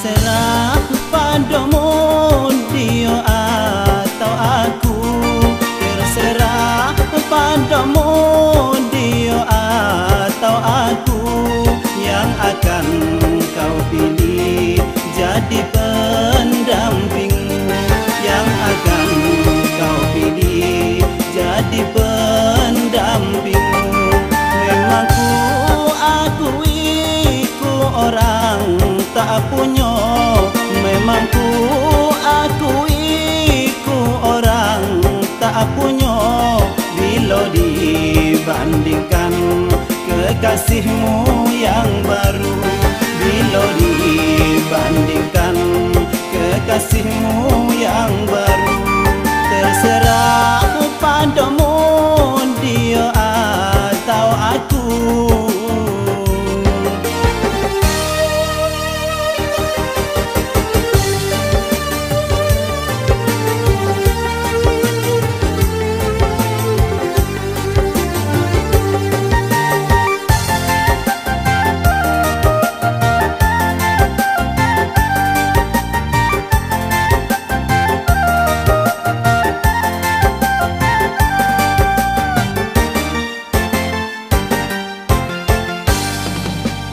Terserah padamu dia atau aku, terserah padamu dia atau aku, yang akan kau pilih jadi pendampingmu, yang akan kau pilih jadi pendampingmu. Memang ku akui ku orang tak punya, memang ku akui ku orang tak punya. Bila dibandingkan kekasihmu yang baru, bila dibandingkan kekasihmu yang baru. Terserah padamu dia atau aku.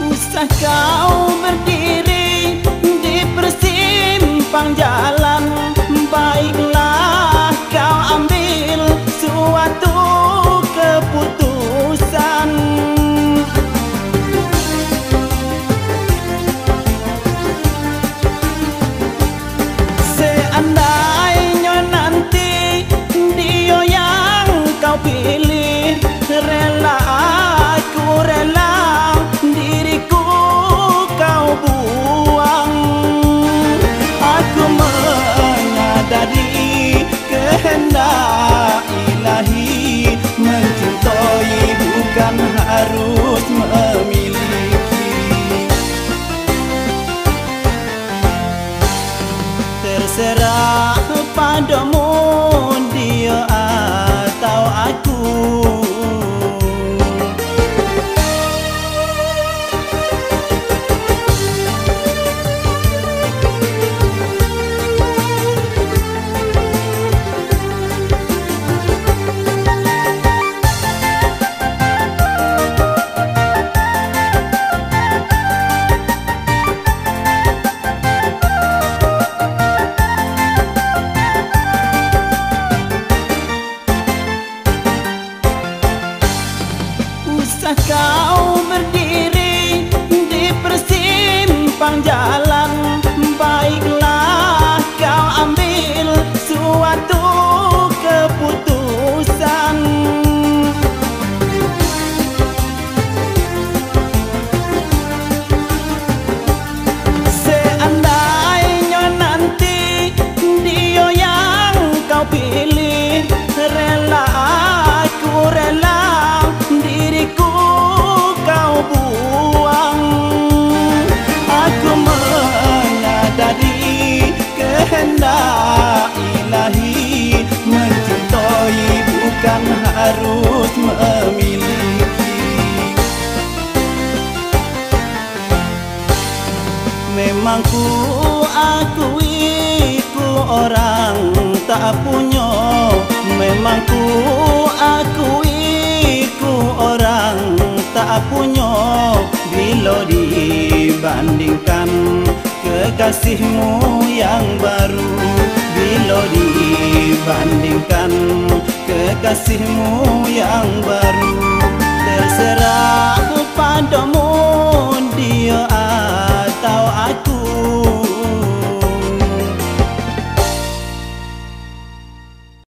Usah kau berdiri di persimpang jalan, baiklah kau ambil suatu keputusan. Seandainya nanti dia yang kau pilih, rela aku rela diriku kau buang. Aku menyadari kehendak ilahi, mencintai bukan harus memiliki. Terserah padamu dia atau aku. Usah kau berdiri di persimpang jalan, baiklah kau ambil suatu keputusan. Seandainya nanti dia yang kau pilih, rela aku rela diriku kau buang. Aku menyadari kehendak ilahi, mencintai bukan harus memiliki. Memang ku akui ku orang tak punya, memang ku akui ku orang tak punya. Bila dibandingkan kekasihmu yang baru, bila dibandingkan kekasihmu yang baru. Terserah padamu